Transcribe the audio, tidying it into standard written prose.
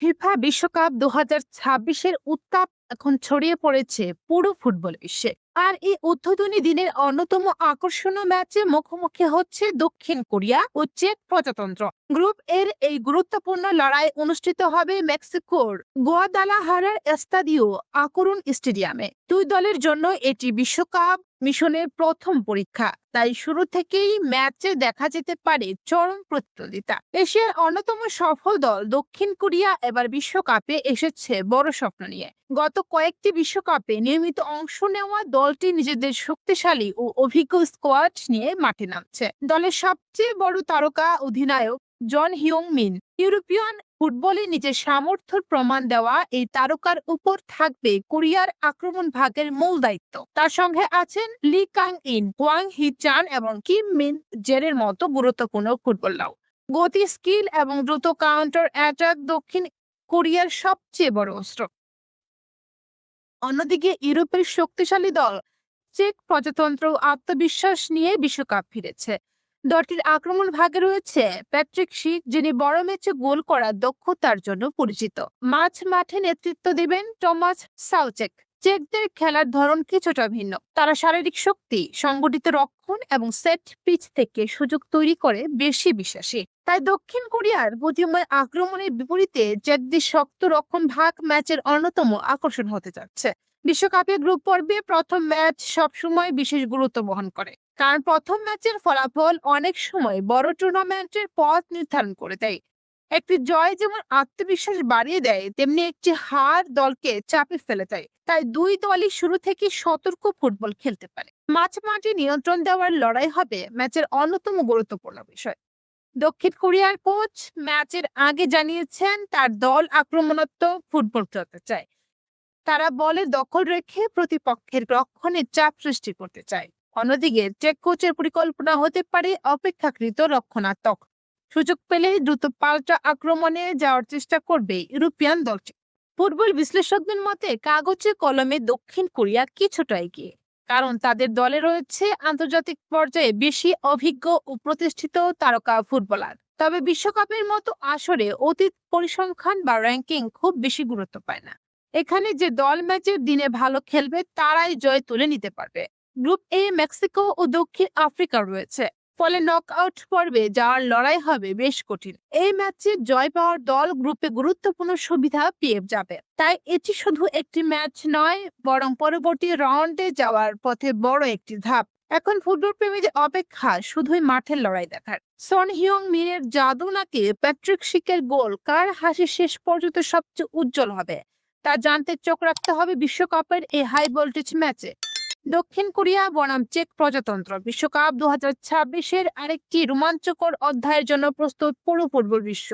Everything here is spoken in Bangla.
ফিফা বিশ্বকাপ ২০২৬-এর উত্তাপ এখন ছড়িয়ে পড়েছে পুরো ফুটবল বিশ্বে। আর এই উদ্বোধনী দিনের অন্যতম আকর্ষণীয় ম্যাচে মুখোমুখি হচ্ছে দক্ষিণ কোরিয়া ও চেক প্রজাতন্ত্র। গ্রুপ এর এই গুরুত্বপূর্ণ লড়াই অনুষ্ঠিত হবে মেক্সিকোর গোয়াদালাহারার এস্তাদিও আকরুন স্টেডিয়ামে। দুই দলের জন্য এটি বিশ্বকাপ মিশনের প্রথম পরীক্ষা, তাই শুরু থেকেই ম্যাচে দেখা যেতে পারে চরম প্রতিদ্বন্দ্বিতা। এশিয়ার অন্যতম সফল দল দক্ষিণ কোরিয়া এবার বিশ্বকাপে এসেছে বড় স্বপ্ন নিয়ে। গত কয়েকটি বিশ্বকাপে নিয়মিত অংশ নেওয়া দলটি নিজেদের শক্তিশালী ও অভিজ্ঞ স্কোয়াড নিয়ে মাঠে নামছে। দলের সবচেয়ে বড় তারকা অধিনায়ক জন হিয়ং মিন। ইউরোপিয়ান ফুটবলে নিজের সামর্থ্যের প্রমাণ দেওয়া এই তারকার উপর থাকবে কোরিয়ার আক্রমণ ভাগের মূল দায়িত্ব। তার সঙ্গে আছেন লি কাং ইন, হোয়াং হি চান এবং কিম মিন জেরের মতো গুরুত্বপূর্ণ ফুটবলার। গতি, স্কিল এবং দ্রুত কাউন্টার অ্যাটাক দক্ষিণ কোরিয়ার সবচেয়ে বড় অস্ত্র। অন্যদিকে ইউরোপের শক্তিশালী দল চেক প্রজাতন্ত্র আত্মবিশ্বাস নিয়ে বিশ্বকাপ ফিরেছে। দলটির আক্রমণ ভাগে রয়েছে প্যাট্রিক শিক, যিনি বড় ম্যাচে গোল করার দক্ষতার জন্য পরিচিত। মাঝ মাঠে নেতৃত্ব দেবেন টমাস সাউচেক। চেকদের খেলার ধরন কিছুটা ভিন্ন। তারা শারীরিক শক্তি, সংগঠিত রক্ষণ এবং সেট পিচ থেকে সুযোগ তৈরি করে বেশি বিশ্বাসী। তাই দক্ষিণ কোরিয়ার গতিময় আক্রমণের বিপরীতে চেকদের শক্ত রক্ষণ ভাগ ম্যাচের অন্যতম আকর্ষণ হতে যাচ্ছে। বিশ্বকাপে গ্রুপ পর্বে প্রথম ম্যাচ সবসময় বিশেষ গুরুত্ব বহন করে, কারণ প্রথম ম্যাচের ফলাফল অনেক সময় বড় টুর্নামেন্টের পথ নির্ধারণ করে দেয়। একটি জয় যেমন আত্মবিশ্বাস বাড়িয়ে দেয়, তেমনি একটি হার দলকে চাপে ফেলে দেয়। তাই দুই দলই শুরু থেকে সতর্ক ফুটবল খেলতে পারে। মাঝে নিয়ন্ত্রণ দেওয়ার লড়াই হবে ম্যাচের অন্যতম গুরুত্বপূর্ণ বিষয়। দক্ষিণ কোরিয়ার কোচ ম্যাচের আগে জানিয়েছেন তার দল আক্রমণাত্মক ফুটবল খেলতে চায়। তারা বলে দখল রেখে প্রতিপক্ষের রক্ষণে চাপ সৃষ্টি করতে চায়। অন্যদিকে চেক কোচের পরিকল্পনা হতে পারে অপেক্ষাকৃত রক্ষণাত্মক। সুযোগ পেলে দ্রুত পাল্টা আক্রমণে যাওয়ার চেষ্টা করবে ইউরোপিয়ান দলটি। ফুটবল বিশ্লেষকদের মতে কাগজে কলমে দক্ষিণ কোরিয়া কিছুটা এগিয়ে, কারণ তাদের দলে রয়েছে আন্তর্জাতিক পর্যায়ে বেশি অভিজ্ঞ ও প্রতিষ্ঠিত তারকা ফুটবলার। তবে বিশ্বকাপের মতো আসরে অতীত পরিসংখ্যান বা র্যাঙ্কিং খুব বেশি গুরুত্ব পায় না। এখানে যে দল ম্যাচের দিনে ভালো খেলবে তারাই জয় তুলে নিতে পারবে। গ্রুপ এ মেক্সিকো ও দক্ষিণ আফ্রিকা রয়েছে, ফলে নকআউট পর্বে যাওয়ার লড়াই হবে বেশ কঠিন। এই ম্যাচে জয় পাওয়ার দল গ্রুপে গুরুত্বপূর্ণ সুবিধা পেয়ে যাবে। তাই এটি শুধু একটি ম্যাচ নয়, বরং পরবর্তী রাউন্ডে যাওয়ার পথে বড় একটি ধাপ। এখন ফুটবল প্রেমীদের অপেক্ষা শুধুই মাঠের লড়াই দেখার। সন হিয়ং মিনের জাদু নাকি প্যাট্রিক শিকের গোল কার হাসি শেষ পর্যন্ত সবচেয়ে উজ্জ্বল হবে তা জানতে চোখ রাখতে হবে বিশ্বকাপের এই হাই ভোল্টেজ ম্যাচে। দক্ষিণ কোরিয়া বনাম চেক প্রজাতন্ত্র, বিশ্বকাপ ২০২৬-এর আরেকটি রোমাঞ্চকর অধ্যায়ের জন্য প্রস্তুত পুরো ফুটবল বিশ্ব।